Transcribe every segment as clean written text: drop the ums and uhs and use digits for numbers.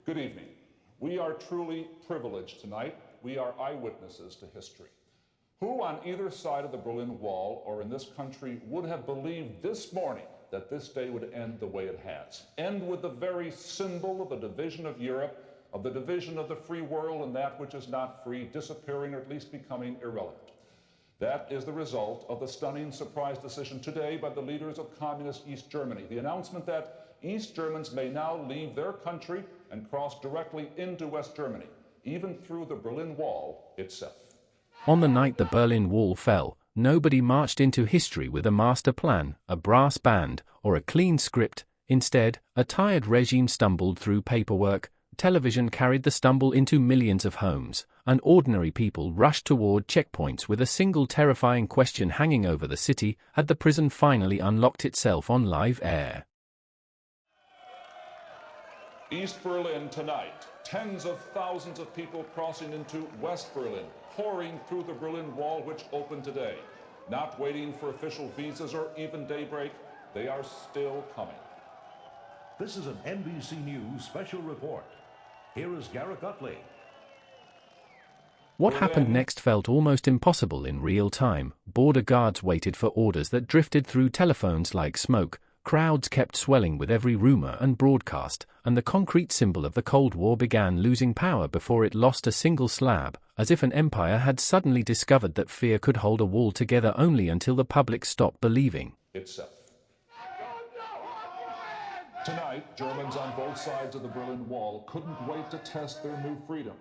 Good evening. We are truly privileged tonight. We are eyewitnesses to history. Who on either side of the Berlin Wall or in this country would have believed this morning that this day would end the way it has? End with the very symbol of the division of Europe, of the division of the free world and that which is not free, disappearing or at least becoming irrelevant. That is the result of the stunning surprise decision today by the leaders of communist East Germany. The announcement that East Germans may now leave their country and cross directly into West Germany, even through the Berlin Wall itself. On the night the Berlin Wall fell, nobody marched into history with a master plan, a brass band, or a clean script. Instead, a tired regime stumbled through paperwork, television carried the stumble into millions of homes, and ordinary people rushed toward checkpoints with a single terrifying question hanging over the city: had the prison finally unlocked itself on live air? East Berlin tonight. Tens of thousands of people crossing into West Berlin, pouring through the Berlin Wall, which opened today. Not waiting for official visas or even daybreak, they are still coming. This is an NBC News special report. Here is Garrett Utley. What happened next felt almost impossible in real time. Border guards waited for orders that drifted through telephones like smoke. Crowds kept swelling with every rumor and broadcast, and the concrete symbol of the Cold War began losing power before it lost a single slab, as if an empire had suddenly discovered that fear could hold a wall together only until the public stopped believing itself. Tonight, Germans on both sides of the Berlin Wall couldn't wait to test their new freedom.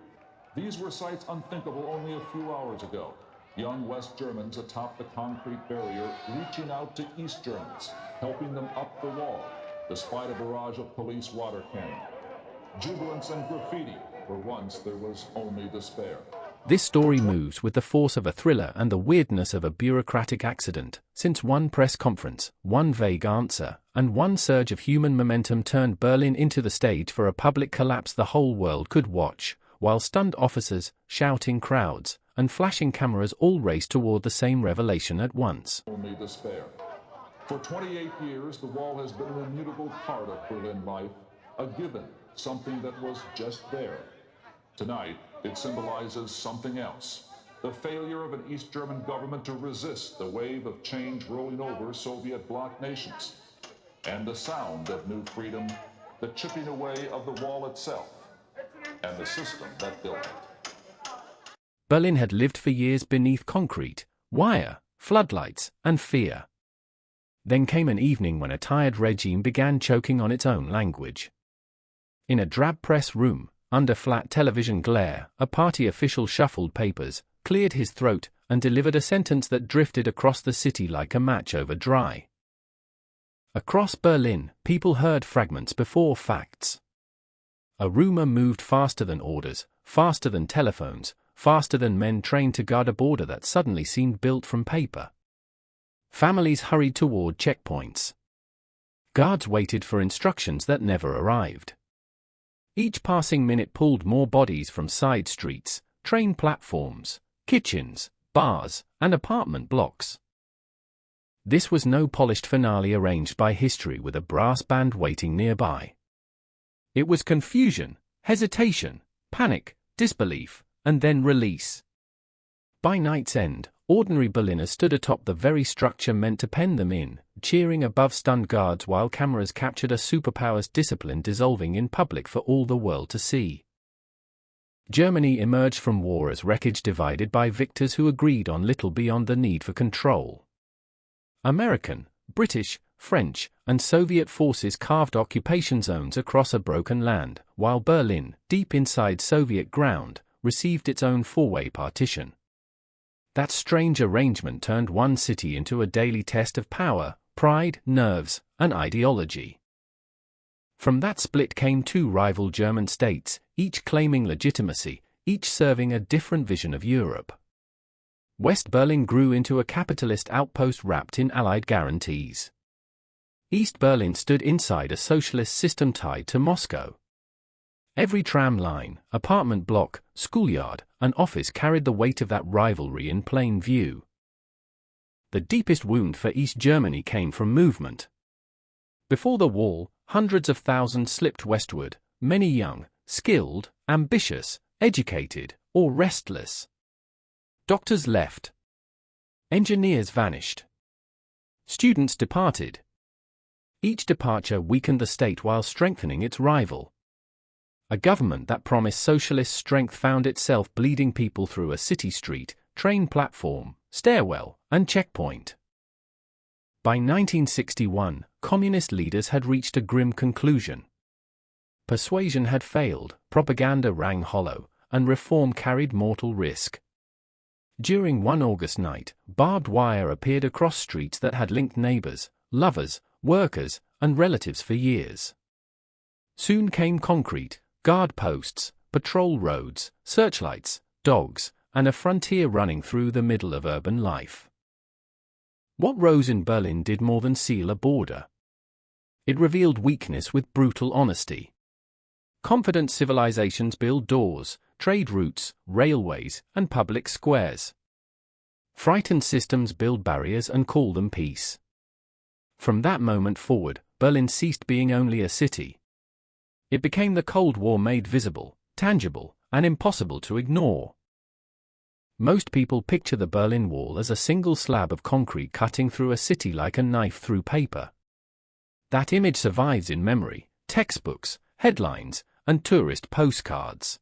These were sights unthinkable only a few hours ago. Young West Germans atop the concrete barrier reaching out to East Germans, helping them up the wall, despite a barrage of police water cannon. Jubilance and graffiti, where once there was only despair. This story moves with the force of a thriller and the weirdness of a bureaucratic accident, since one press conference, one vague answer, and one surge of human momentum turned Berlin into the stage for a public collapse the whole world could watch, while stunned officers, shouting crowds, and flashing cameras all raced toward the same revelation at once. Only despair. For 28 years, the wall has been an immutable part of Berlin life, a given, something that was just there. Tonight, it symbolizes something else, the failure of an East German government to resist the wave of change rolling over Soviet bloc nations, and the sound of new freedom, the chipping away of the wall itself, and the system that built it. Berlin had lived for years beneath concrete, wire, floodlights, and fear. Then came an evening when a tired regime began choking on its own language. In a drab press room, under flat television glare, a party official shuffled papers, cleared his throat, and delivered a sentence that drifted across the city like a match over dry. Across Berlin, people heard fragments before facts. A rumor moved faster than orders, faster than telephones, faster than men trained to guard a border that suddenly seemed built from paper. Families hurried toward checkpoints. Guards waited for instructions that never arrived. Each passing minute pulled more bodies from side streets, train platforms, kitchens, bars, and apartment blocks. This was no polished finale arranged by history with a brass band waiting nearby. It was confusion, hesitation, panic, disbelief, and then release. By night's end, ordinary Berliners stood atop the very structure meant to pen them in, cheering above stunned guards while cameras captured a superpower's discipline dissolving in public for all the world to see. Germany emerged from war as wreckage divided by victors who agreed on little beyond the need for control. American, British, French, and Soviet forces carved occupation zones across a broken land, while Berlin, deep inside Soviet ground, received its own four-way partition. That strange arrangement turned one city into a daily test of power, pride, nerves, and ideology. From that split came two rival German states, each claiming legitimacy, each serving a different vision of Europe. West Berlin grew into a capitalist outpost wrapped in Allied guarantees. East Berlin stood inside a socialist system tied to Moscow. Every tram line, apartment block, schoolyard, and office carried the weight of that rivalry in plain view. The deepest wound for East Germany came from movement. Before the wall, hundreds of thousands slipped westward, many young, skilled, ambitious, educated, or restless. Doctors left. Engineers vanished. Students departed. Each departure weakened the state while strengthening its rival. A government that promised socialist strength found itself bleeding people through a city street, train platform, stairwell, and checkpoint. By 1961, communist leaders had reached a grim conclusion. Persuasion had failed, propaganda rang hollow, and reform carried mortal risk. During one August night, barbed wire appeared across streets that had linked neighbors, lovers, workers, and relatives for years. Soon came concrete, guard posts, patrol roads, searchlights, dogs, and a frontier running through the middle of urban life. What rose in Berlin did more than seal a border. It revealed weakness with brutal honesty. Confident civilizations build doors, trade routes, railways, and public squares. Frightened systems build barriers and call them peace. From that moment forward, Berlin ceased being only a city. It became the Cold War made visible, tangible, and impossible to ignore. Most people picture the Berlin Wall as a single slab of concrete cutting through a city like a knife through paper. That image survives in memory, textbooks, headlines, and tourist postcards.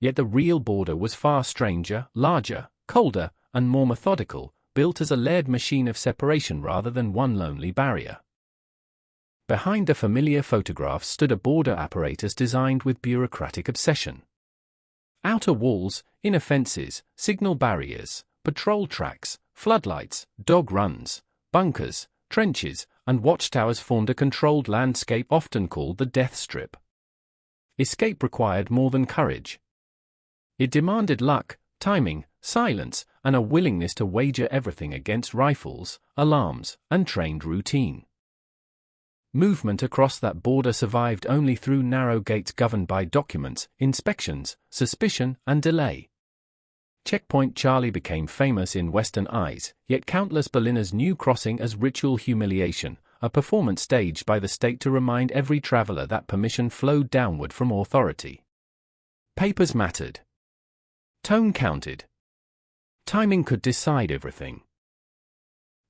Yet the real border was far stranger, larger, colder, and more methodical, built as a layered machine of separation rather than one lonely barrier. Behind the familiar photographs stood a border apparatus designed with bureaucratic obsession. Outer walls, inner fences, signal barriers, patrol tracks, floodlights, dog runs, bunkers, trenches, and watchtowers formed a controlled landscape often called the death strip. Escape required more than courage. It demanded luck, timing, silence, and a willingness to wager everything against rifles, alarms, and trained routine. Movement across that border survived only through narrow gates governed by documents, inspections, suspicion, and delay. Checkpoint Charlie became famous in Western eyes, yet countless Berliners knew crossing as ritual humiliation, a performance staged by the state to remind every traveler that permission flowed downward from authority. Papers mattered. Tone counted. Timing could decide everything.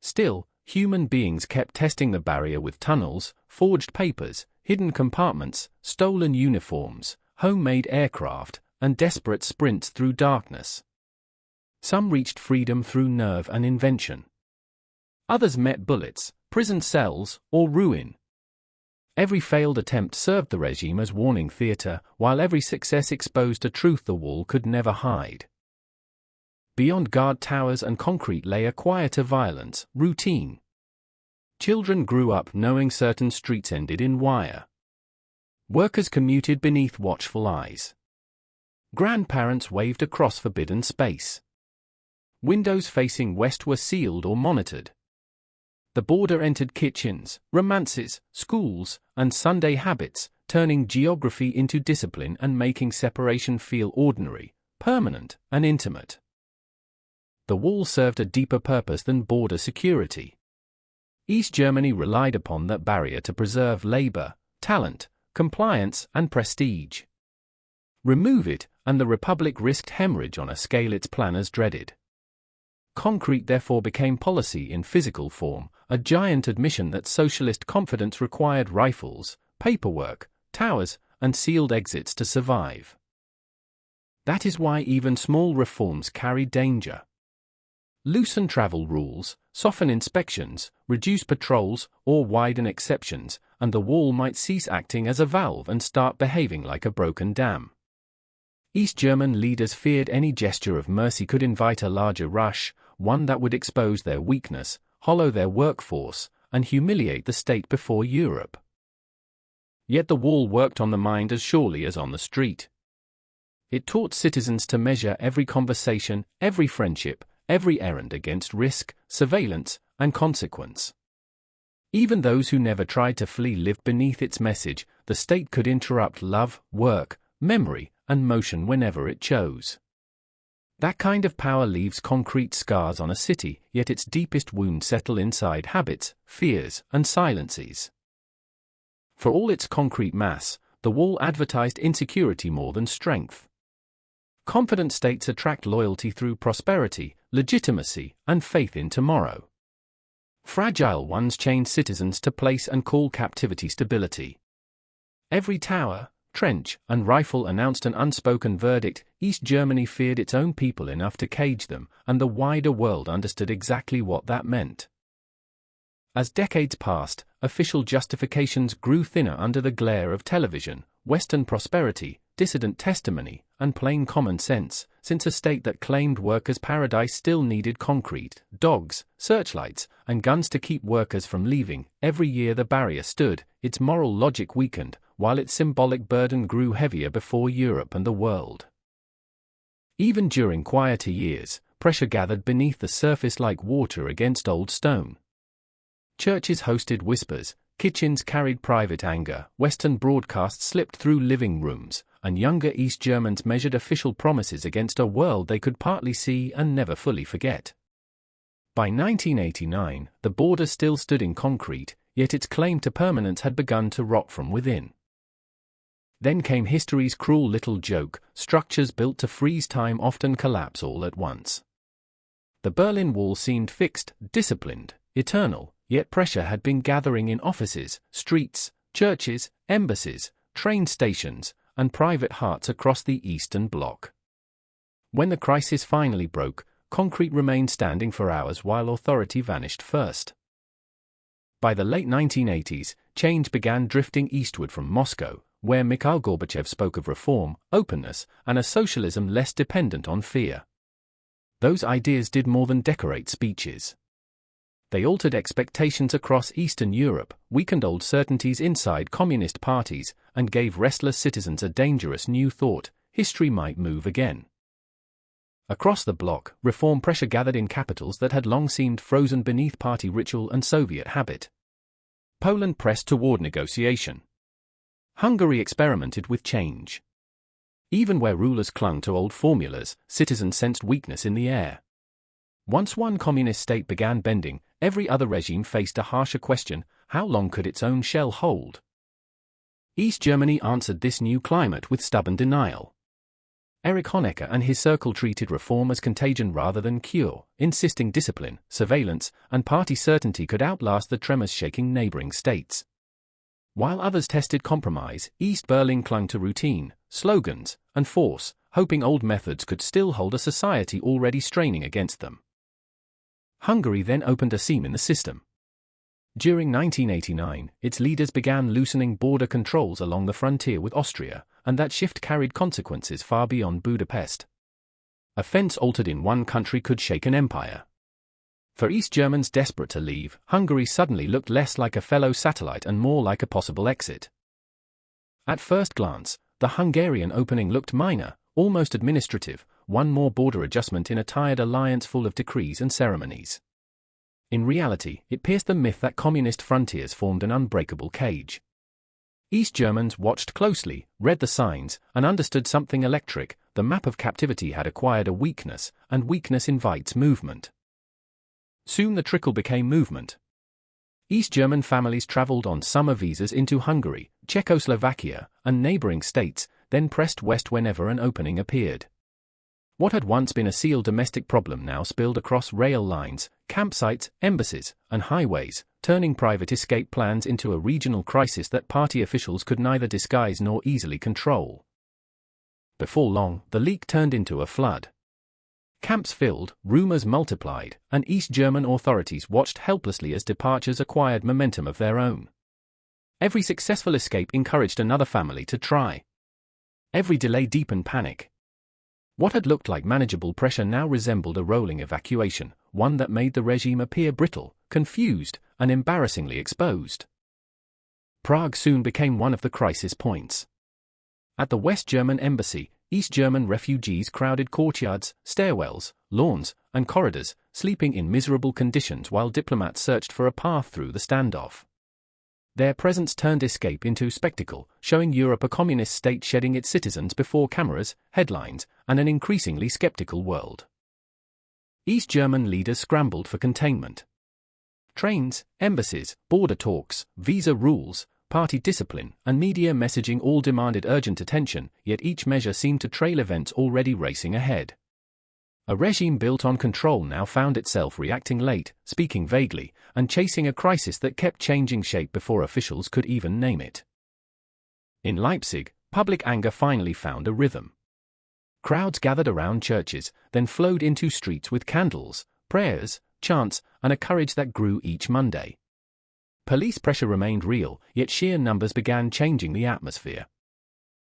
Still, human beings kept testing the barrier with tunnels, forged papers, hidden compartments, stolen uniforms, homemade aircraft, and desperate sprints through darkness. Some reached freedom through nerve and invention. Others met bullets, prison cells, or ruin. Every failed attempt served the regime as warning theater, while every success exposed a truth the wall could never hide. Beyond guard towers and concrete lay a quieter violence, routine. Children grew up knowing certain streets ended in wire. Workers commuted beneath watchful eyes. Grandparents waved across forbidden space. Windows facing west were sealed or monitored. The border entered kitchens, romances, schools, and Sunday habits, turning geography into discipline and making separation feel ordinary, permanent, and intimate. The wall served a deeper purpose than border security. East Germany relied upon that barrier to preserve labor, talent, compliance, and prestige. Remove it, and the Republic risked hemorrhage on a scale its planners dreaded. Concrete therefore became policy in physical form, a giant admission that socialist confidence required rifles, paperwork, towers, and sealed exits to survive. That is why even small reforms carry danger. Loosen travel rules, soften inspections, reduce patrols, or widen exceptions, and the wall might cease acting as a valve and start behaving like a broken dam. East German leaders feared any gesture of mercy could invite a larger rush, one that would expose their weakness, hollow their workforce, and humiliate the state before Europe. Yet the wall worked on the mind as surely as on the street. It taught citizens to measure every conversation, every friendship, every errand against risk, surveillance, and consequence. Even those who never tried to flee lived beneath its message. The state could interrupt love, work, memory, and motion whenever it chose. That kind of power leaves concrete scars on a city, yet its deepest wounds settle inside habits, fears, and silences. For all its concrete mass, the wall advertised insecurity more than strength. Confident states attract loyalty through prosperity, legitimacy, and faith in tomorrow. Fragile ones chain citizens to place and call captivity stability. Every tower, trench, and rifle announced an unspoken verdict. East Germany feared its own people enough to cage them, and the wider world understood exactly what that meant. As decades passed, official justifications grew thinner under the glare of television, Western prosperity, dissident testimony, and plain common sense, since a state that claimed workers' paradise still needed concrete, dogs, searchlights, and guns to keep workers from leaving. Every year the barrier stood, its moral logic weakened, while its symbolic burden grew heavier before Europe and the world. Even during quieter years, pressure gathered beneath the surface like water against old stone. Churches hosted whispers, kitchens carried private anger, Western broadcasts slipped through living rooms, and younger East Germans measured official promises against a world they could partly see and never fully forget. By 1989, the border still stood in concrete, yet its claim to permanence had begun to rot from within. Then came history's cruel little joke: structures built to freeze time often collapse all at once. The Berlin Wall seemed fixed, disciplined, eternal, yet pressure had been gathering in offices, streets, churches, embassies, train stations, and private hearts across the Eastern Bloc. When the crisis finally broke, concrete remained standing for hours while authority vanished first. By the late 1980s, change began drifting eastward from Moscow, where Mikhail Gorbachev spoke of reform, openness, and a socialism less dependent on fear. Those ideas did more than decorate speeches. They altered expectations across Eastern Europe, weakened old certainties inside communist parties, and gave restless citizens a dangerous new thought: history might move again. Across the bloc, reform pressure gathered in capitals that had long seemed frozen beneath party ritual and Soviet habit. Poland pressed toward negotiation. Hungary experimented with change. Even where rulers clung to old formulas, citizens sensed weakness in the air. Once one communist state began bending, every other regime faced a harsher question: how long could its own shell hold? East Germany answered this new climate with stubborn denial. Erich Honecker and his circle treated reform as contagion rather than cure, insisting discipline, surveillance, and party certainty could outlast the tremors shaking neighboring states. While others tested compromise, East Berlin clung to routine, slogans, and force, hoping old methods could still hold a society already straining against them. Hungary then opened a seam in the system. During 1989, its leaders began loosening border controls along the frontier with Austria, and that shift carried consequences far beyond Budapest. A fence altered in one country could shake an empire. For East Germans desperate to leave, Hungary suddenly looked less like a fellow satellite and more like a possible exit. At first glance, the Hungarian opening looked minor, almost administrative, one more border adjustment in a tired alliance full of decrees and ceremonies. In reality, it pierced the myth that communist frontiers formed an unbreakable cage. East Germans watched closely, read the signs, and understood something electric: the map of captivity had acquired a weakness, and weakness invites movement. Soon the trickle became movement. East German families traveled on summer visas into Hungary, Czechoslovakia, and neighboring states, then pressed west whenever an opening appeared. What had once been a sealed domestic problem now spilled across rail lines, campsites, embassies, and highways, turning private escape plans into a regional crisis that party officials could neither disguise nor easily control. Before long, the leak turned into a flood. Camps filled, rumors multiplied, and East German authorities watched helplessly as departures acquired momentum of their own. Every successful escape encouraged another family to try. Every delay deepened panic. What had looked like manageable pressure now resembled a rolling evacuation, one that made the regime appear brittle, confused, and embarrassingly exposed. Prague soon became one of the crisis points. At the West German embassy, East German refugees crowded courtyards, stairwells, lawns, and corridors, sleeping in miserable conditions while diplomats searched for a path through the standoff. Their presence turned escape into spectacle, showing Europe a communist state shedding its citizens before cameras, headlines, and an increasingly skeptical world. East German leaders scrambled for containment. Trains, embassies, border talks, visa rules, party discipline, and media messaging all demanded urgent attention, yet each measure seemed to trail events already racing ahead. A regime built on control now found itself reacting late, speaking vaguely, and chasing a crisis that kept changing shape before officials could even name it. In Leipzig, public anger finally found a rhythm. Crowds gathered around churches, then flowed into streets with candles, prayers, chants, and a courage that grew each Monday. Police pressure remained real, yet sheer numbers began changing the atmosphere.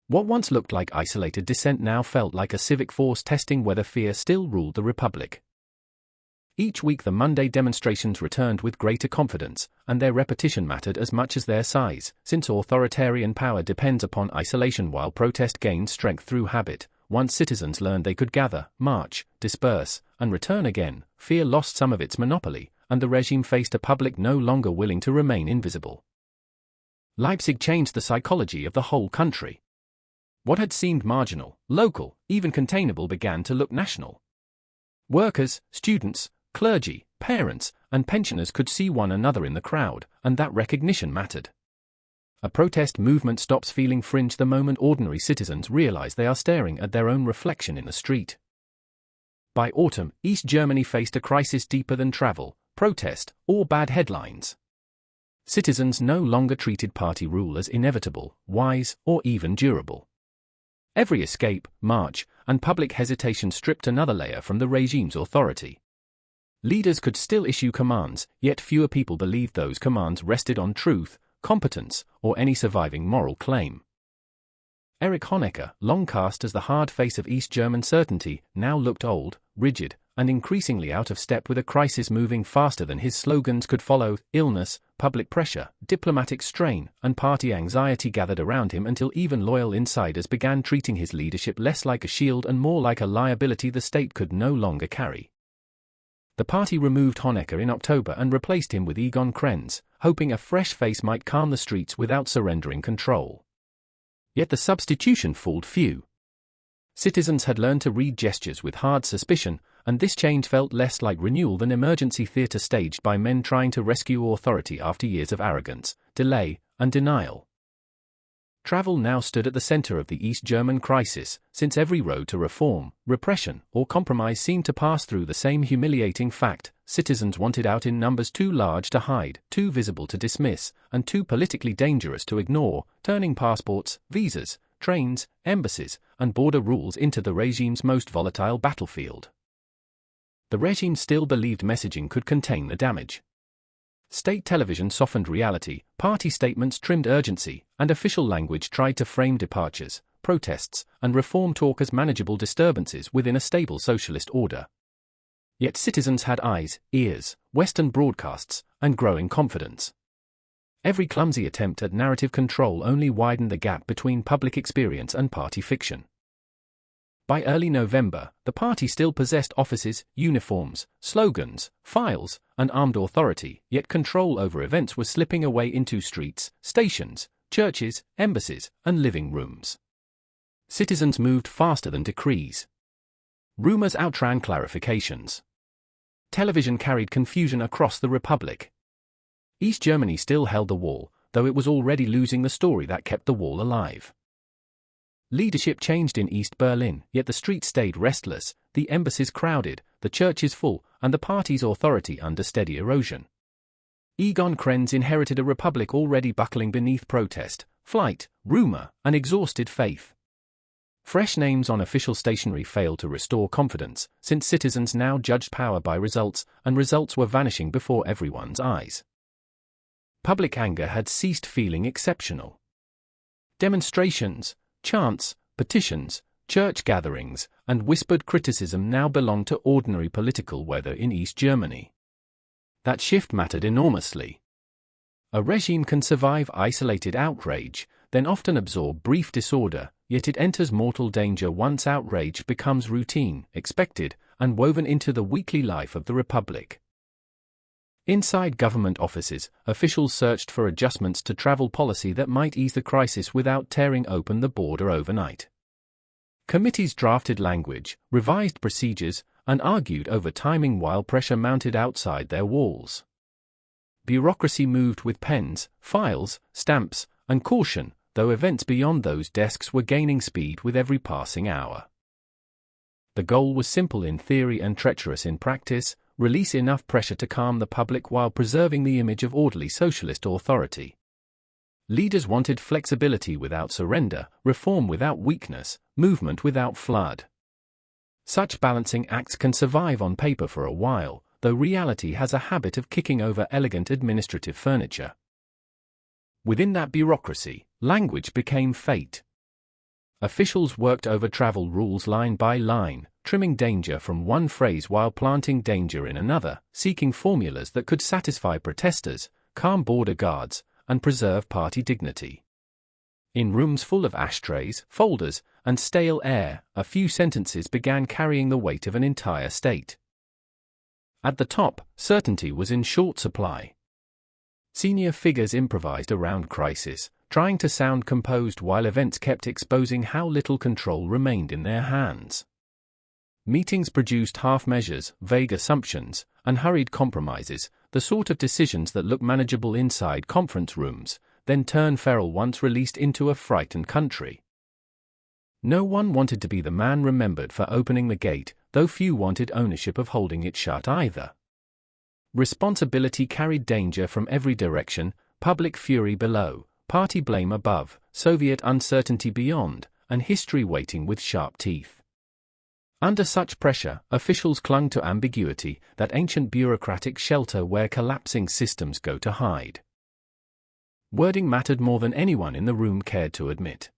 What once looked like isolated dissent now felt like a civic force testing whether fear still ruled the republic. Each week the Monday demonstrations returned with greater confidence, and their repetition mattered as much as their size, since authoritarian power depends upon isolation while protest gained strength through habit. Once citizens learned they could gather, march, disperse, and return again, fear lost some of its monopoly, and the regime faced a public no longer willing to remain invisible. Leipzig changed the psychology of the whole country. What had seemed marginal, local, even containable began to look national. Workers, students, clergy, parents, and pensioners could see one another in the crowd, and that recognition mattered. A protest movement stops feeling fringe the moment ordinary citizens realize they are staring at their own reflection in the street. By autumn, East Germany faced a crisis deeper than travel, protest, or bad headlines. Citizens no longer treated party rule as inevitable, wise, or even durable. Every escape, march, and public hesitation stripped another layer from the regime's authority. Leaders could still issue commands, yet fewer people believed those commands rested on truth, competence, or any surviving moral claim. Erich Honecker, long cast as the hard face of East German certainty, now looked old, rigid, and increasingly out of step with a crisis moving faster than his slogans could follow. Illness, public pressure, diplomatic strain, and party anxiety gathered around him until even loyal insiders began treating his leadership less like a shield and more like a liability the state could no longer carry. The party removed Honecker in October and replaced him with Egon Krenz, hoping a fresh face might calm the streets without surrendering control. Yet the substitution fooled few. Citizens had learned to read gestures with hard suspicion, and this change felt less like renewal than emergency theatre staged by men trying to rescue authority after years of arrogance, delay, and denial. Travel now stood at the center of the East German crisis, since every road to reform, repression, or compromise seemed to pass through the same humiliating fact: citizens wanted out in numbers too large to hide, too visible to dismiss, and too politically dangerous to ignore, turning passports, visas, trains, embassies, and border rules into the regime's most volatile battlefield. The regime still believed messaging could contain the damage. State television softened reality, party statements trimmed urgency, and official language tried to frame departures, protests, and reform talk as manageable disturbances within a stable socialist order. Yet citizens had eyes, ears, Western broadcasts, and growing confidence. Every clumsy attempt at narrative control only widened the gap between public experience and party fiction. By early November, the party still possessed offices, uniforms, slogans, files, and armed authority, yet control over events was slipping away into streets, stations, churches, embassies, and living rooms. Citizens moved faster than decrees. Rumors outran clarifications. Television carried confusion across the republic. East Germany still held the wall, though it was already losing the story that kept the wall alive. Leadership changed in East Berlin, yet the streets stayed restless, the embassies crowded, the churches full, and the party's authority under steady erosion. Egon Krenz inherited a republic already buckling beneath protest, flight, rumor, and exhausted faith. Fresh names on official stationery failed to restore confidence, since citizens now judged power by results, and results were vanishing before everyone's eyes. Public anger had ceased feeling exceptional. Demonstrations, chants, petitions, church gatherings, and whispered criticism now belonged to ordinary political weather in East Germany. That shift mattered enormously. A regime can survive isolated outrage, then often absorb brief disorder, yet it enters mortal danger once outrage becomes routine, expected, and woven into the weekly life of the republic. Inside government offices, officials searched for adjustments to travel policy that might ease the crisis without tearing open the border overnight. Committees drafted language, revised procedures, and argued over timing while pressure mounted outside their walls. Bureaucracy moved with pens, files, stamps, and caution, though events beyond those desks were gaining speed with every passing hour. The goal was simple in theory and treacherous in practice: release enough pressure to calm the public while preserving the image of orderly socialist authority. Leaders wanted flexibility without surrender, reform without weakness, movement without flood. Such balancing acts can survive on paper for a while, though reality has a habit of kicking over elegant administrative furniture. Within that bureaucracy, language became fate. Officials worked over travel rules line by line, trimming danger from one phrase while planting danger in another, seeking formulas that could satisfy protesters, calm border guards, and preserve party dignity. In rooms full of ashtrays, folders, and stale air, a few sentences began carrying the weight of an entire state. At the top, certainty was in short supply. Senior figures improvised around crisis, trying to sound composed while events kept exposing how little control remained in their hands. Meetings produced half measures, vague assumptions, and hurried compromises, the sort of decisions that look manageable inside conference rooms, then turn feral once released into a frightened country. No one wanted to be the man remembered for opening the gate, though few wanted ownership of holding it shut either. Responsibility carried danger from every direction: public fury below, party blame above, Soviet uncertainty beyond, and history waiting with sharp teeth. Under such pressure, officials clung to ambiguity, that ancient bureaucratic shelter where collapsing systems go to hide. Wording mattered more than anyone in the room cared to admit.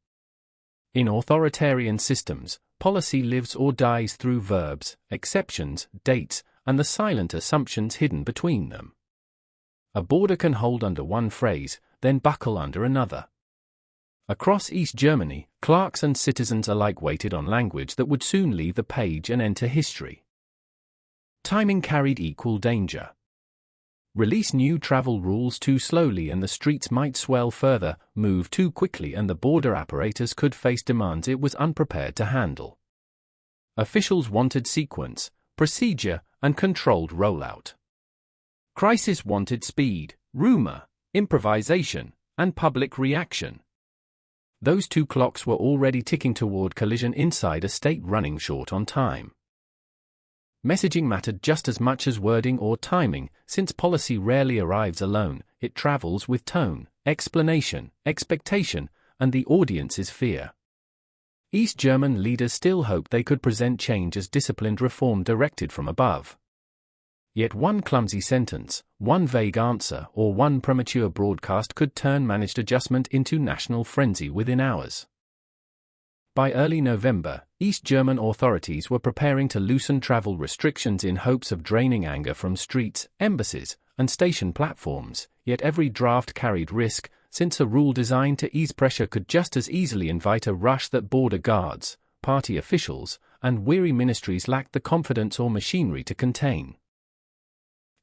In authoritarian systems, policy lives or dies through verbs, exceptions, dates, and the silent assumptions hidden between them. A border can hold under one phrase, then buckle under another. Across East Germany, clerks and citizens alike waited on language that would soon leave the page and enter history. Timing carried equal danger. Release new travel rules too slowly and the streets might swell further, move too quickly and the border apparatus could face demands it was unprepared to handle. Officials wanted sequence, procedure, and controlled rollout. Crisis wanted speed, rumor, improvisation, and public reaction. Those two clocks were already ticking toward collision inside a state running short on time. Messaging mattered just as much as wording or timing, since policy rarely arrives alone, it travels with tone, explanation, expectation, and the audience's fear. East German leaders still hoped they could present change as disciplined reform directed from above. Yet one clumsy sentence, one vague answer, or one premature broadcast could turn managed adjustment into national frenzy within hours. By early November, East German authorities were preparing to loosen travel restrictions in hopes of draining anger from streets, embassies, and station platforms, yet every draft carried risk, since a rule designed to ease pressure could just as easily invite a rush that border guards, party officials, and weary ministries lacked the confidence or machinery to contain.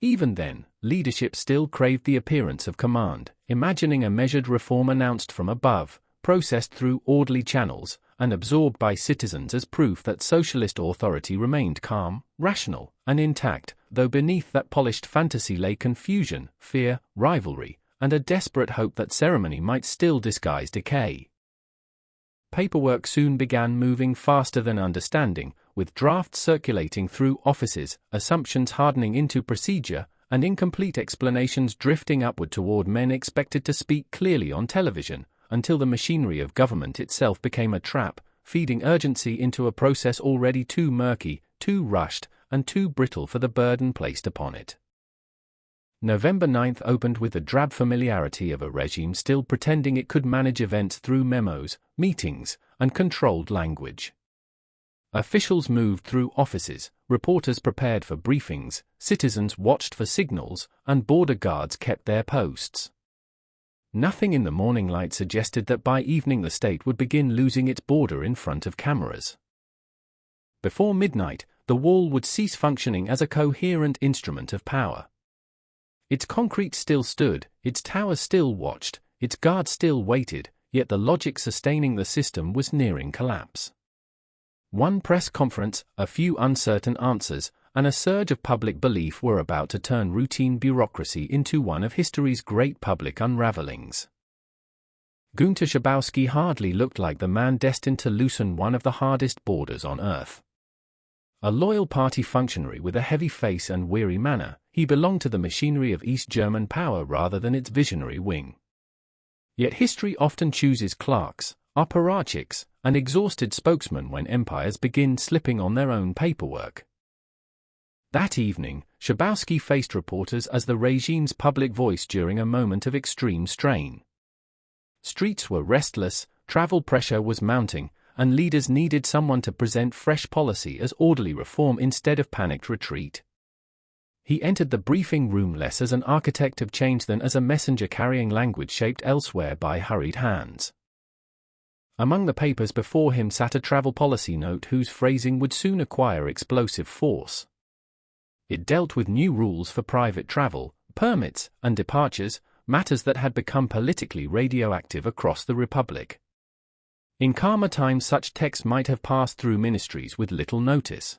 Even then, leadership still craved the appearance of command, imagining a measured reform announced from above, processed through orderly channels, and absorbed by citizens as proof that socialist authority remained calm, rational, and intact, though beneath that polished fantasy lay confusion, fear, rivalry, and a desperate hope that ceremony might still disguise decay. Paperwork soon began moving faster than understanding, with drafts circulating through offices, assumptions hardening into procedure, and incomplete explanations drifting upward toward men expected to speak clearly on television, until the machinery of government itself became a trap, feeding urgency into a process already too murky, too rushed, and too brittle for the burden placed upon it. November 9th opened with the drab familiarity of a regime still pretending it could manage events through memos, meetings, and controlled language. Officials moved through offices, reporters prepared for briefings, citizens watched for signals, and border guards kept their posts. Nothing in the morning light suggested that by evening the state would begin losing its border in front of cameras. Before midnight, the wall would cease functioning as a coherent instrument of power. Its concrete still stood, its towers still watched, its guards still waited, yet the logic sustaining the system was nearing collapse. One press conference, a few uncertain answers, and a surge of public belief were about to turn routine bureaucracy into one of history's great public unravelings. Günter Schabowski hardly looked like the man destined to loosen one of the hardest borders on earth. A loyal party functionary with a heavy face and weary manner, he belonged to the machinery of East German power rather than its visionary wing. Yet history often chooses clerks, apparatchiks, and exhausted spokesmen when empires begin slipping on their own paperwork. That evening, Schabowski faced reporters as the regime's public voice during a moment of extreme strain. Streets were restless, travel pressure was mounting, and leaders needed someone to present fresh policy as orderly reform instead of panicked retreat. He entered the briefing room less as an architect of change than as a messenger carrying language shaped elsewhere by hurried hands. Among the papers before him sat a travel policy note whose phrasing would soon acquire explosive force. It dealt with new rules for private travel, permits, and departures, matters that had become politically radioactive across the Republic. In calmer times such text might have passed through ministries with little notice.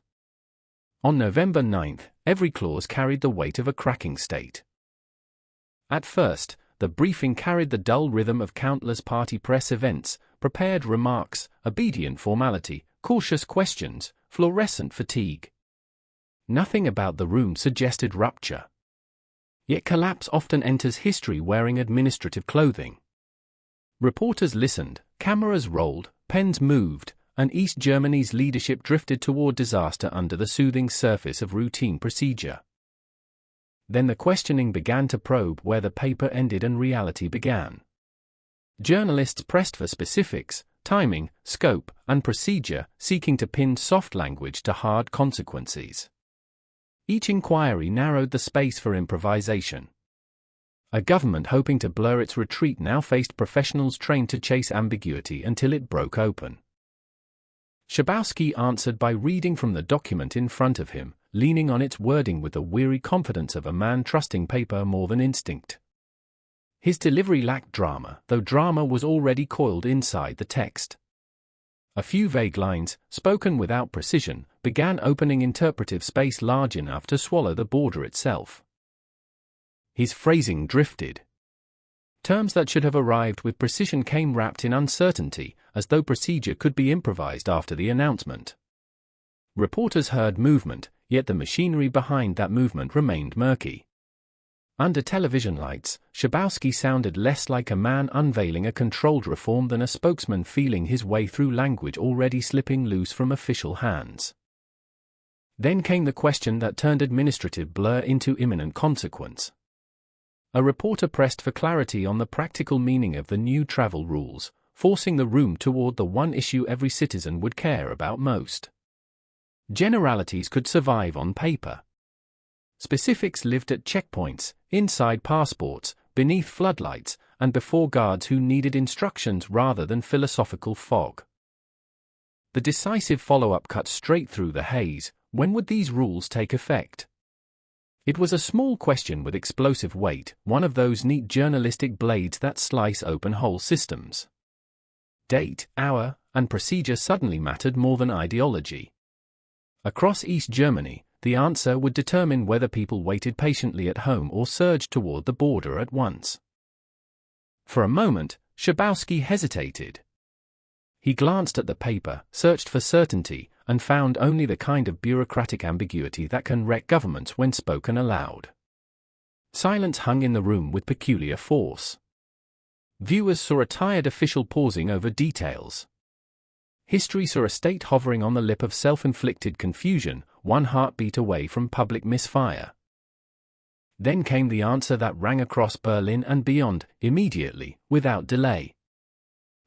On November 9, every clause carried the weight of a cracking state. At first, the briefing carried the dull rhythm of countless party press events, prepared remarks, obedient formality, cautious questions, fluorescent fatigue. Nothing about the room suggested rupture. Yet collapse often enters history wearing administrative clothing. Reporters listened, cameras rolled, pens moved, and East Germany's leadership drifted toward disaster under the soothing surface of routine procedure. Then the questioning began to probe where the paper ended and reality began. Journalists pressed for specifics, timing, scope, and procedure, seeking to pin soft language to hard consequences. Each inquiry narrowed the space for improvisation. A government hoping to blur its retreat now faced professionals trained to chase ambiguity until it broke open. Schabowski answered by reading from the document in front of him, leaning on its wording with the weary confidence of a man trusting paper more than instinct. His delivery lacked drama, though drama was already coiled inside the text. A few vague lines, spoken without precision, began opening interpretive space large enough to swallow the border itself. His phrasing drifted. Terms that should have arrived with precision came wrapped in uncertainty, as though procedure could be improvised after the announcement. Reporters heard movement, yet the machinery behind that movement remained murky. Under television lights, Schabowski sounded less like a man unveiling a controlled reform than a spokesman feeling his way through language already slipping loose from official hands. Then came the question that turned administrative blur into imminent consequence. A reporter pressed for clarity on the practical meaning of the new travel rules, forcing the room toward the one issue every citizen would care about most. Generalities could survive on paper. Specifics lived at checkpoints, inside passports, beneath floodlights, and before guards who needed instructions rather than philosophical fog. The decisive follow-up cut straight through the haze. When would these rules take effect? It was a small question with explosive weight, one of those neat journalistic blades that slice open whole systems. Date, hour, and procedure suddenly mattered more than ideology. Across East Germany, the answer would determine whether people waited patiently at home or surged toward the border at once. For a moment, Schabowski hesitated. He glanced at the paper, searched for certainty, and found only the kind of bureaucratic ambiguity that can wreck governments when spoken aloud. Silence hung in the room with peculiar force. Viewers saw a tired official pausing over details. History saw a state hovering on the lip of self-inflicted confusion, one heartbeat away from public misfire. Then came the answer that rang across Berlin and beyond, immediately, without delay.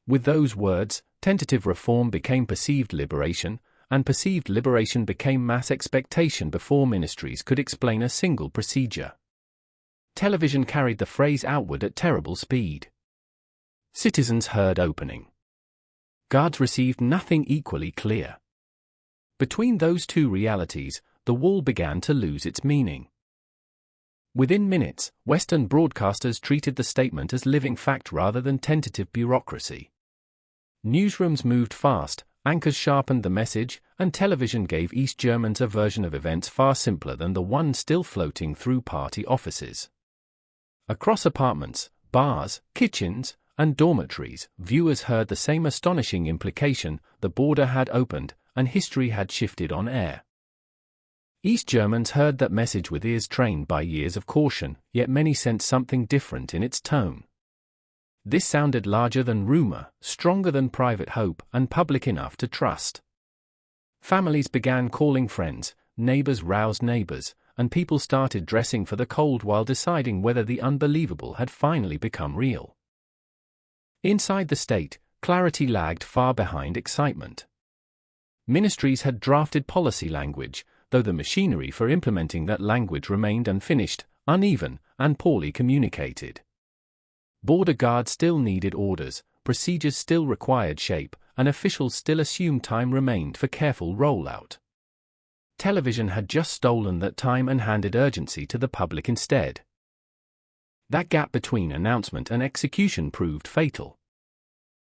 With those words, tentative reform became perceived liberation, and perceived liberation became mass expectation before ministries could explain a single procedure. Television carried the phrase outward at terrible speed. Citizens heard opening. Guards received nothing equally clear. Between those two realities, the wall began to lose its meaning. Within minutes, Western broadcasters treated the statement as living fact rather than tentative bureaucracy. Newsrooms moved fast, anchors sharpened the message, and television gave East Germans a version of events far simpler than the one still floating through party offices. Across apartments, bars, kitchens, and dormitories, viewers heard the same astonishing implication: the border had opened, and history had shifted on air. East Germans heard that message with ears trained by years of caution, yet many sensed something different in its tone. This sounded larger than rumor, stronger than private hope, and public enough to trust. Families began calling friends, neighbors roused neighbors, and people started dressing for the cold while deciding whether the unbelievable had finally become real. Inside the state, clarity lagged far behind excitement. Ministries had drafted policy language, though the machinery for implementing that language remained unfinished, uneven, and poorly communicated. Border guards still needed orders, procedures still required shape, and officials still assumed time remained for careful rollout. Television had just stolen that time and handed urgency to the public instead. That gap between announcement and execution proved fatal.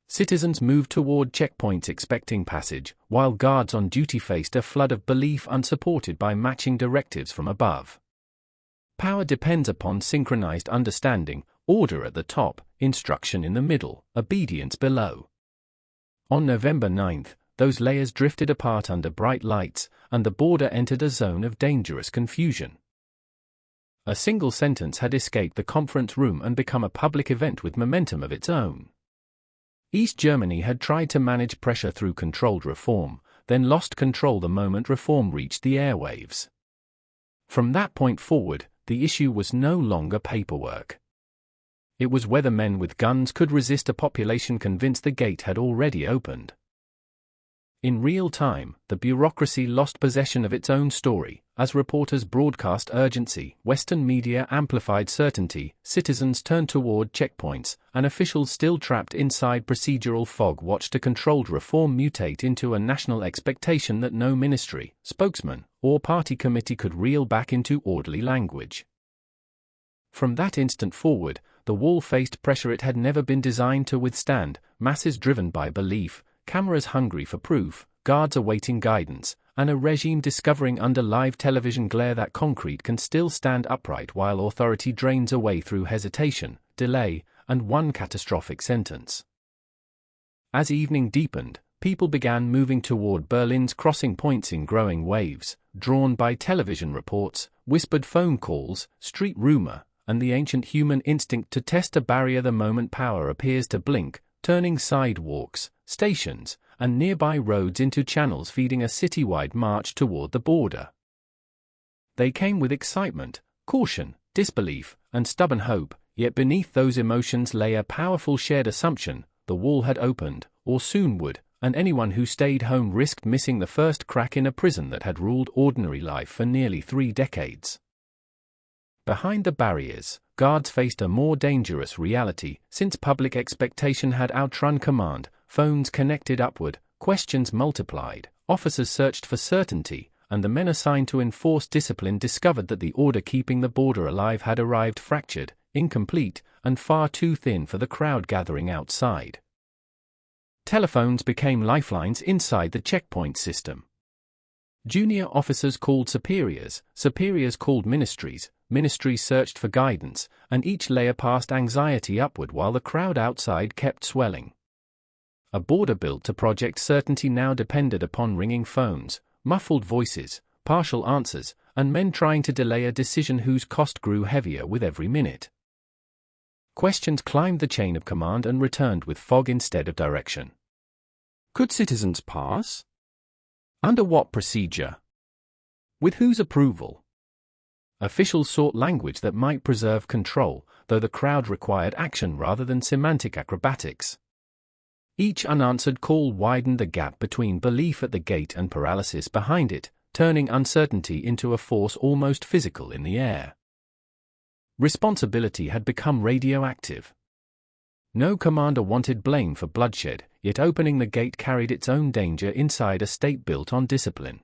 Citizens moved toward checkpoints expecting passage, while guards on duty faced a flood of belief unsupported by matching directives from above. Power depends upon synchronized understanding, order at the top, instruction in the middle, obedience below. On November 9, those layers drifted apart under bright lights, and the border entered a zone of dangerous confusion. A single sentence had escaped the conference room and become a public event with momentum of its own. East Germany had tried to manage pressure through controlled reform, then lost control the moment reform reached the airwaves. From that point forward, the issue was no longer paperwork. It was whether men with guns could resist a population convinced the gate had already opened. In real time, the bureaucracy lost possession of its own story. As reporters broadcast urgency, Western media amplified certainty, citizens turned toward checkpoints, and officials still trapped inside procedural fog watched a controlled reform mutate into a national expectation that no ministry, spokesman, or party committee could reel back into orderly language. From that instant forward, the wall faced pressure it had never been designed to withstand: masses driven by belief, cameras hungry for proof, guards awaiting guidance, and a regime discovering under live television glare that concrete can still stand upright while authority drains away through hesitation, delay, and one catastrophic sentence. As evening deepened, people began moving toward Berlin's crossing points in growing waves, drawn by television reports, whispered phone calls, street rumor, and the ancient human instinct to test a barrier the moment power appears to blink, turning sidewalks, stations, and nearby roads into channels feeding a citywide march toward the border. They came with excitement, caution, disbelief, and stubborn hope, yet beneath those emotions lay a powerful shared assumption: the wall had opened, or soon would, and anyone who stayed home risked missing the first crack in a prison that had ruled ordinary life for nearly 3 decades. Behind the barriers, guards faced a more dangerous reality. Since public expectation had outrun command, phones connected upward, questions multiplied, officers searched for certainty, and the men assigned to enforce discipline discovered that the order keeping the border alive had arrived fractured, incomplete, and far too thin for the crowd gathering outside. Telephones became lifelines inside the checkpoint system. Junior officers called superiors, superiors called ministries, ministries searched for guidance, and each layer passed anxiety upward while the crowd outside kept swelling. A border built to project certainty now depended upon ringing phones, muffled voices, partial answers, and men trying to delay a decision whose cost grew heavier with every minute. Questions climbed the chain of command and returned with fog instead of direction. Could citizens pass? Under what procedure? With whose approval? Officials sought language that might preserve control, though the crowd required action rather than semantic acrobatics. Each unanswered call widened the gap between belief at the gate and paralysis behind it, turning uncertainty into a force almost physical in the air. Responsibility had become radioactive. No commander wanted blame for bloodshed, yet opening the gate carried its own danger inside a state built on discipline.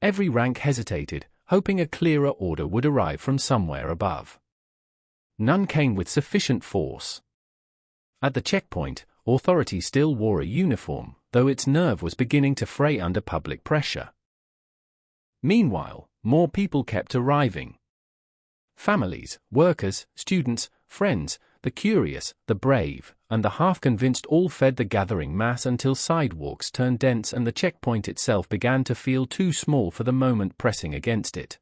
Every rank hesitated, hoping a clearer order would arrive from somewhere above. None came with sufficient force. At the checkpoint, authority still wore a uniform, though its nerve was beginning to fray under public pressure. Meanwhile, more people kept arriving. Families, workers, students, friends, The curious, the brave, and the half-convinced all fed the gathering mass until sidewalks turned dense and the checkpoint itself began to feel too small for the moment pressing against it.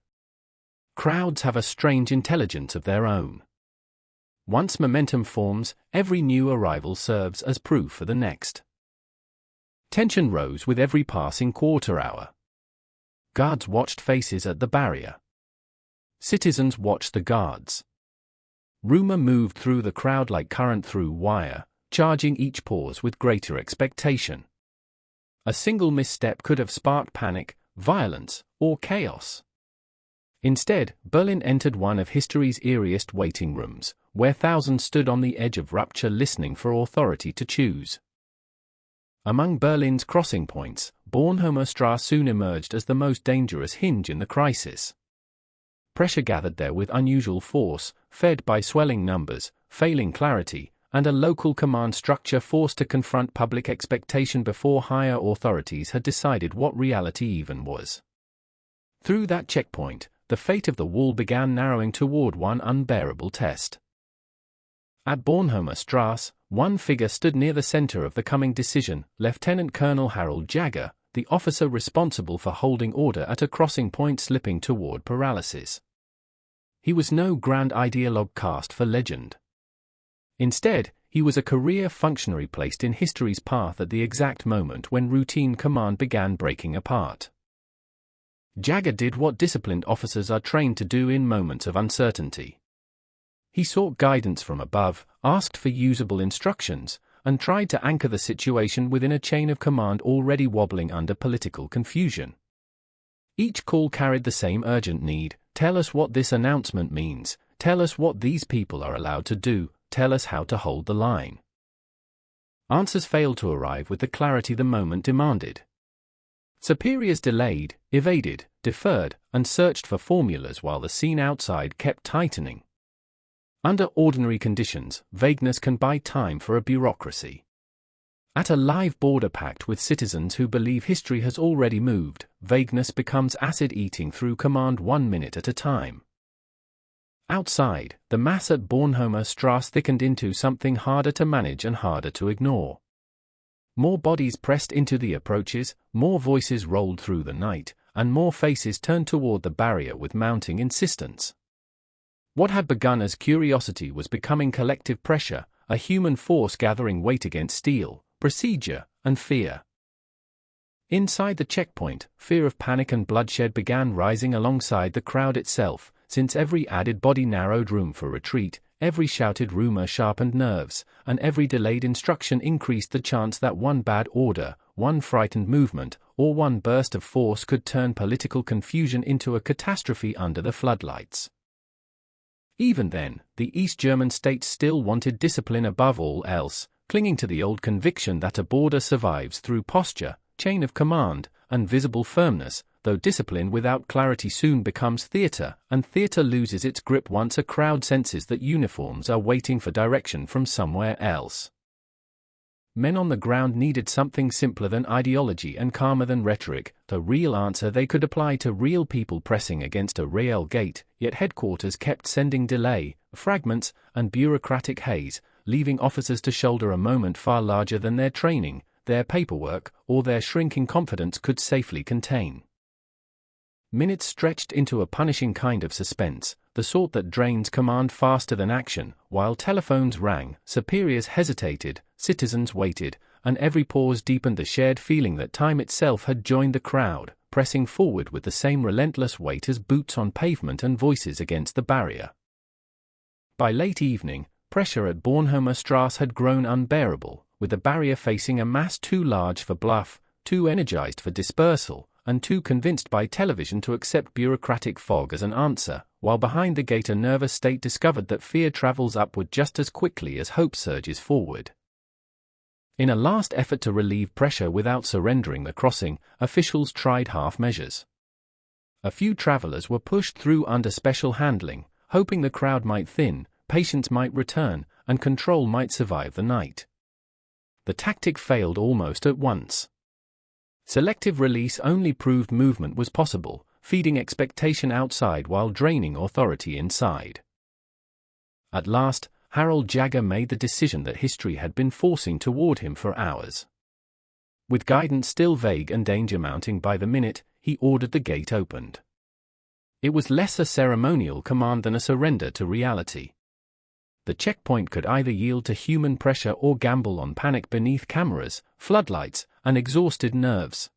Crowds have a strange intelligence of their own. Once momentum forms, every new arrival serves as proof for the next. Tension rose with every passing quarter hour. Guards watched faces at the barrier. Citizens watched the guards. Rumor moved through the crowd like current through wire, charging each pause with greater expectation. A single misstep could have sparked panic, violence, or chaos. Instead, Berlin entered one of history's eeriest waiting rooms, where thousands stood on the edge of rupture listening for authority to choose. Among Berlin's crossing points, Bornholmer Strasse soon emerged as the most dangerous hinge in the crisis. Pressure gathered there with unusual force, fed by swelling numbers, failing clarity, and a local command structure forced to confront public expectation before higher authorities had decided what reality even was. Through that checkpoint, the fate of the wall began narrowing toward one unbearable test. At Bornholmer Strasse, one figure stood near the center of the coming decision, Lieutenant Colonel Harold Jagger, the officer responsible for holding order at a crossing point slipping toward paralysis. He was no grand ideologue cast for legend. Instead, he was a career functionary placed in history's path at the exact moment when routine command began breaking apart. Jagger did what disciplined officers are trained to do in moments of uncertainty. He sought guidance from above, asked for usable instructions, and tried to anchor the situation within a chain of command already wobbling under political confusion. Each call carried the same urgent need: tell us what this announcement means, tell us what these people are allowed to do, tell us how to hold the line. Answers failed to arrive with the clarity the moment demanded. Superiors delayed, evaded, deferred, and searched for formulas while the scene outside kept tightening. Under ordinary conditions, vagueness can buy time for a bureaucracy. At a live border packed with citizens who believe history has already moved, vagueness becomes acid eating through command 1 minute at a time. Outside, the mass at Bornholmer Strasse thickened into something harder to manage and harder to ignore. More bodies pressed into the approaches, more voices rolled through the night, and more faces turned toward the barrier with mounting insistence. What had begun as curiosity was becoming collective pressure, a human force gathering weight against steel, procedure, and fear. Inside the checkpoint, fear of panic and bloodshed began rising alongside the crowd itself, since every added body narrowed room for retreat, every shouted rumor sharpened nerves, and every delayed instruction increased the chance that one bad order, one frightened movement, or one burst of force could turn political confusion into a catastrophe under the floodlights. Even then, the East German states still wanted discipline above all else, clinging to the old conviction that a border survives through posture, chain of command, and visible firmness, though discipline without clarity soon becomes theater, and theater loses its grip once a crowd senses that uniforms are waiting for direction from somewhere else. Men on the ground needed something simpler than ideology and calmer than rhetoric, the real answer they could apply to real people pressing against a rail gate, yet headquarters kept sending delay, fragments, and bureaucratic haze, leaving officers to shoulder a moment far larger than their training, their paperwork, or their shrinking confidence could safely contain. Minutes stretched into a punishing kind of suspense, the sort that drains command faster than action, while telephones rang, superiors hesitated, citizens waited, and every pause deepened the shared feeling that time itself had joined the crowd, pressing forward with the same relentless weight as boots on pavement and voices against the barrier. By late evening, pressure at Bornholmer Strasse had grown unbearable, with the barrier facing a mass too large for bluff, too energized for dispersal, and too convinced by television to accept bureaucratic fog as an answer, while behind the gate a nervous state discovered that fear travels upward just as quickly as hope surges forward. In a last effort to relieve pressure without surrendering the crossing, officials tried half measures. A few travelers were pushed through under special handling, hoping the crowd might thin, patience might return, and control might survive the night. The tactic failed almost at once. Selective release only proved movement was possible, feeding expectation outside while draining authority inside. At last, Harold Jagger made the decision that history had been forcing toward him for hours. With guidance still vague and danger mounting by the minute, he ordered the gate opened. It was less a ceremonial command than a surrender to reality. The checkpoint could either yield to human pressure or gamble on panic beneath cameras, floodlights, and exhausted nerves.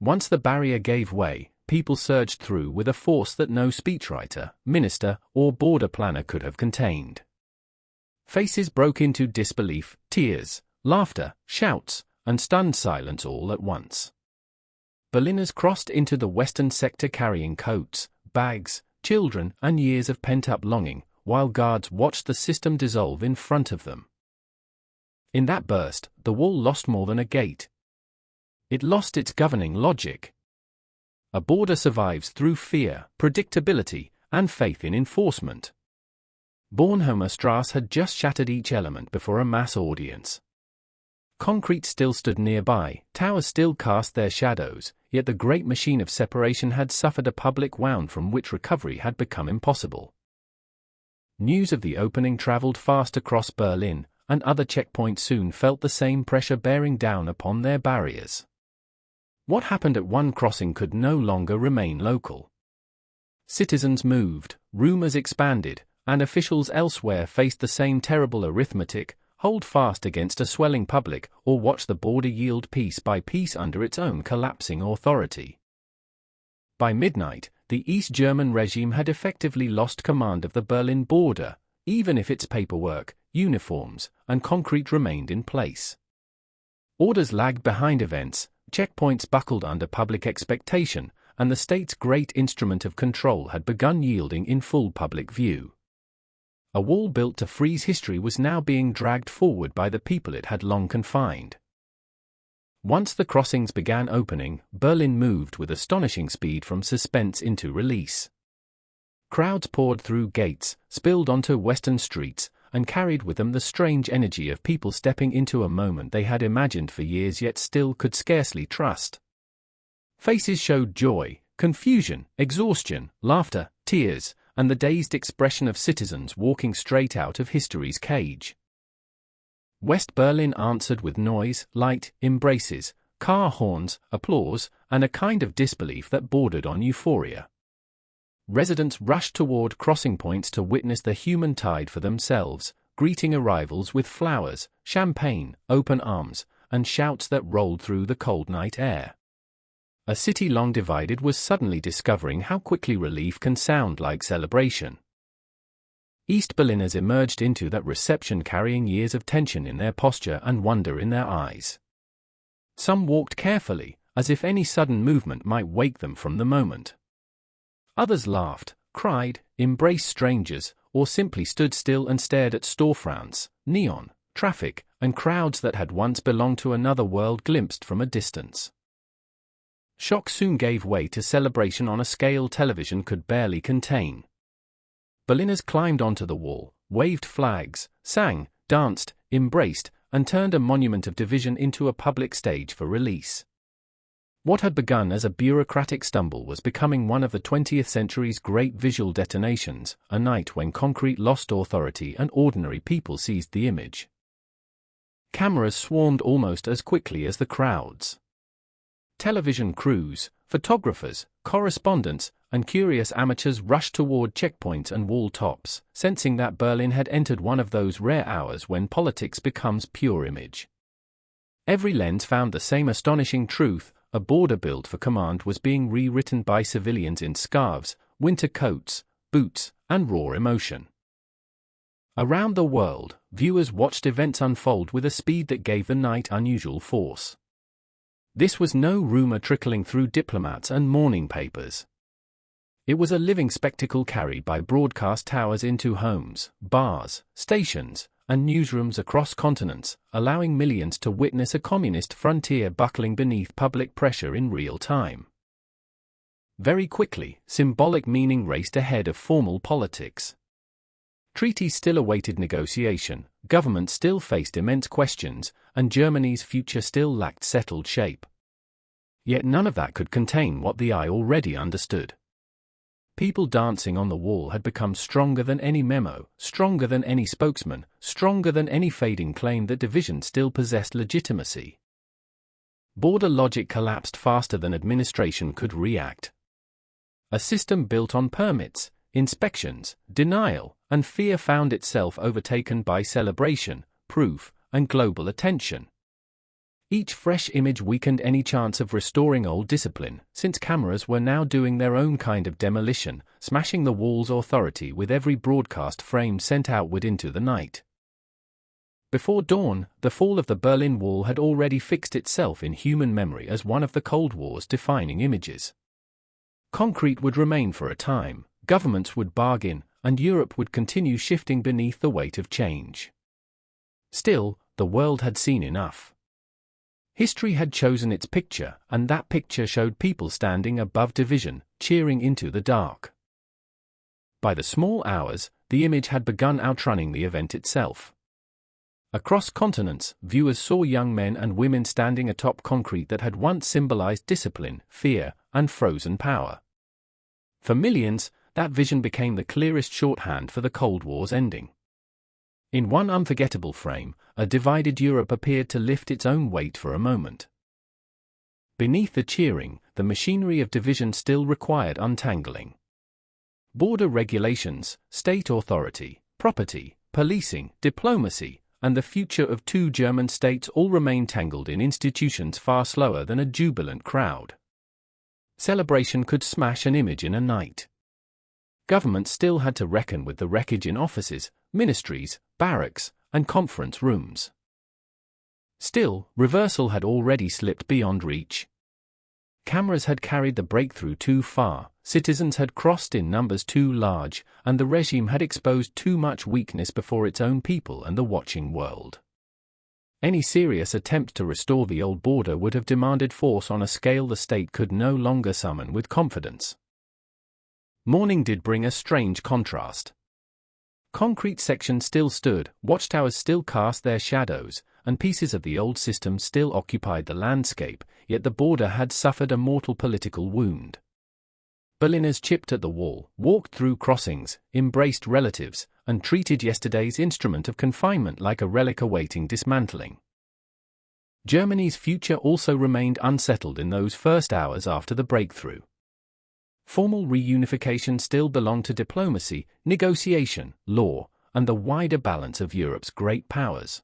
Once the barrier gave way, people surged through with a force that no speechwriter, minister, or border planner could have contained. Faces broke into disbelief, tears, laughter, shouts, and stunned silence all at once. Berliners crossed into the western sector carrying coats, bags, children, and years of pent-up longing, while guards watched the system dissolve in front of them. In that burst, the wall lost more than a gate. It lost its governing logic. A border survives through fear, predictability, and faith in enforcement. Bornholmer Strasse had just shattered each element before a mass audience. Concrete still stood nearby, towers still cast their shadows, yet the great machine of separation had suffered a public wound from which recovery had become impossible. News of the opening traveled fast across Berlin, and other checkpoints soon felt the same pressure bearing down upon their barriers. What happened at one crossing could no longer remain local. Citizens moved, rumors expanded, and officials elsewhere faced the same terrible arithmetic: hold fast against a swelling public, or watch the border yield piece by piece under its own collapsing authority. By midnight, the East German regime had effectively lost command of the Berlin border, even if its paperwork, uniforms, and concrete remained in place. Orders lagged behind events, checkpoints buckled under public expectation, and the state's great instrument of control had begun yielding in full public view. A wall built to freeze history was now being dragged forward by the people it had long confined. Once the crossings began opening, Berlin moved with astonishing speed from suspense into release. Crowds poured through gates, spilled onto western streets, and carried with them the strange energy of people stepping into a moment they had imagined for years yet still could scarcely trust. Faces showed joy, confusion, exhaustion, laughter, tears, and the dazed expression of citizens walking straight out of history's cage. West Berlin answered with noise, light, embraces, car horns, applause, and a kind of disbelief that bordered on euphoria. Residents rushed toward crossing points to witness the human tide for themselves, greeting arrivals with flowers, champagne, open arms, and shouts that rolled through the cold night air. A city long divided was suddenly discovering how quickly relief can sound like celebration. East Berliners emerged into that reception carrying years of tension in their posture and wonder in their eyes. Some walked carefully, as if any sudden movement might wake them from the moment. Others laughed, cried, embraced strangers, or simply stood still and stared at storefronts, neon, traffic, and crowds that had once belonged to another world glimpsed from a distance. Shock soon gave way to celebration on a scale television could barely contain. Berliners climbed onto the wall, waved flags, sang, danced, embraced, and turned a monument of division into a public stage for release. What had begun as a bureaucratic stumble was becoming one of the 20th century's great visual detonations, a night when concrete lost authority and ordinary people seized the image. Cameras swarmed almost as quickly as the crowds. Television crews, photographers, correspondents, and curious amateurs rushed toward checkpoints and wall tops, sensing that Berlin had entered one of those rare hours when politics becomes pure image. Every lens found the same astonishing truth: a border built for command was being rewritten by civilians in scarves, winter coats, boots, and raw emotion. Around the world, viewers watched events unfold with a speed that gave the night unusual force. This was no rumor trickling through diplomats and morning papers. It was a living spectacle carried by broadcast towers into homes, bars, stations, and newsrooms across continents, allowing millions to witness a communist frontier buckling beneath public pressure in real time. Very quickly, symbolic meaning raced ahead of formal politics. Treaties still awaited negotiation, governments still faced immense questions, and Germany's future still lacked settled shape. Yet none of that could contain what the eye already understood. People dancing on the wall had become stronger than any memo, stronger than any spokesman, stronger than any fading claim that division still possessed legitimacy. Border logic collapsed faster than administration could react. A system built on permits, inspections, denial, and fear found itself overtaken by celebration, proof, and global attention. Each fresh image weakened any chance of restoring old discipline, since cameras were now doing their own kind of demolition, smashing the wall's authority with every broadcast frame sent outward into the night. Before dawn, the fall of the Berlin Wall had already fixed itself in human memory as one of the Cold War's defining images. Concrete would remain for a time, governments would bargain, and Europe would continue shifting beneath the weight of change. Still, the world had seen enough. History had chosen its picture, and that picture showed people standing above division, cheering into the dark. By the small hours, the image had begun outrunning the event itself. Across continents, viewers saw young men and women standing atop concrete that had once symbolized discipline, fear, and frozen power. For millions, that vision became the clearest shorthand for the Cold War's ending. In one unforgettable frame, a divided Europe appeared to lift its own weight for a moment. Beneath the cheering, the machinery of division still required untangling. Border regulations, state authority, property, policing, diplomacy, and the future of two German states all remained tangled in institutions far slower than a jubilant crowd. Celebration could smash an image in a night. Government still had to reckon with the wreckage in offices, ministries, barracks, and conference rooms. Still, reversal had already slipped beyond reach. Cameras had carried the breakthrough too far, citizens had crossed in numbers too large, and the regime had exposed too much weakness before its own people and the watching world. Any serious attempt to restore the old border would have demanded force on a scale the state could no longer summon with confidence. Morning did bring a strange contrast. Concrete sections still stood, watchtowers still cast their shadows, and pieces of the old system still occupied the landscape, yet the border had suffered a mortal political wound. Berliners chipped at the wall, walked through crossings, embraced relatives, and treated yesterday's instrument of confinement like a relic awaiting dismantling. Germany's future also remained unsettled in those first hours after the breakthrough. Formal reunification still belonged to diplomacy, negotiation, law, and the wider balance of Europe's great powers.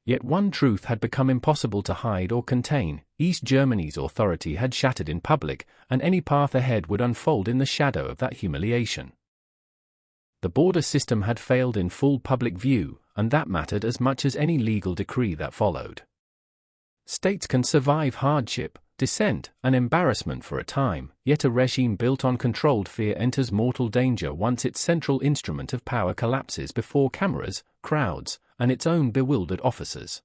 Yet one truth had become impossible to hide or contain: East Germany's authority had shattered in public, and any path ahead would unfold in the shadow of that humiliation. The border system had failed in full public view, and that mattered as much as any legal decree that followed. States can survive hardship, dissent, and embarrassment for a time, yet a regime built on controlled fear enters mortal danger once its central instrument of power collapses before cameras, crowds, and its own bewildered officers.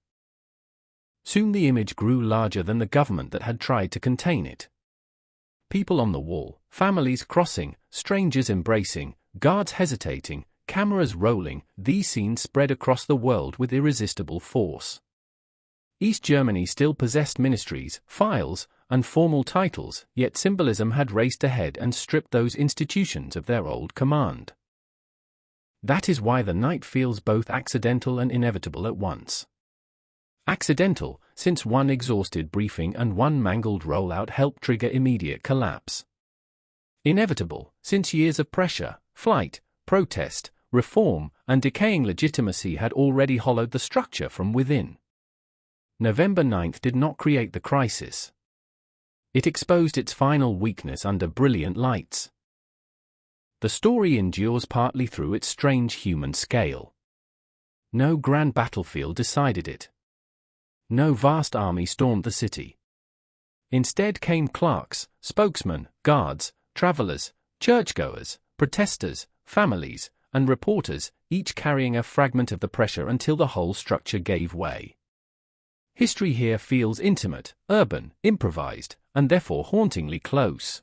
Soon the image grew larger than the government that had tried to contain it. People on the wall, families crossing, strangers embracing, guards hesitating, cameras rolling, these scenes spread across the world with irresistible force. East Germany still possessed ministries, files, and formal titles, yet symbolism had raced ahead and stripped those institutions of their old command. That is why the night feels both accidental and inevitable at once. Accidental, since one exhausted briefing and one mangled rollout helped trigger immediate collapse. Inevitable, since years of pressure, flight, protest, reform, and decaying legitimacy had already hollowed the structure from within. November 9th did not create the crisis. It exposed its final weakness under brilliant lights. The story endures partly through its strange human scale. No grand battlefield decided it. No vast army stormed the city. Instead came clerks, spokesmen, guards, travelers, churchgoers, protesters, families, and reporters, each carrying a fragment of the pressure until the whole structure gave way. History here feels intimate, urban, improvised, and therefore hauntingly close.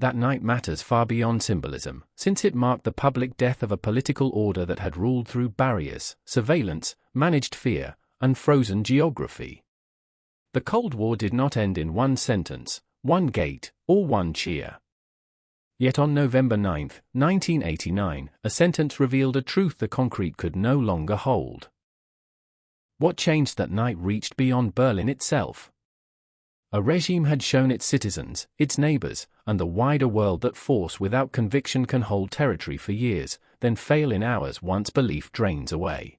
That night matters far beyond symbolism, since it marked the public death of a political order that had ruled through barriers, surveillance, managed fear, and frozen geography. The Cold War did not end in one sentence, one gate, or one cheer. Yet on November 9, 1989, a sentence revealed a truth the concrete could no longer hold. What changed that night reached beyond Berlin itself. A regime had shown its citizens, its neighbors, and the wider world that force without conviction can hold territory for years, then fail in hours once belief drains away.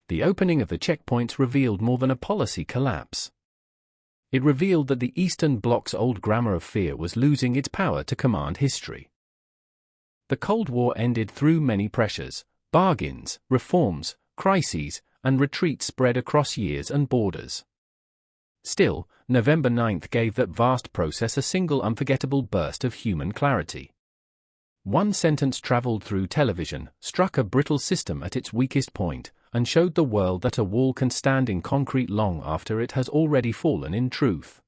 The opening of the checkpoints revealed more than a policy collapse. It revealed that the Eastern Bloc's old grammar of fear was losing its power to command history. The Cold War ended through many pressures, bargains, reforms, crises, and retreats spread across years and borders. Still, November 9 gave that vast process a single unforgettable burst of human clarity. One sentence traveled through television, struck a brittle system at its weakest point, and showed the world that a wall can stand in concrete long after it has already fallen in truth.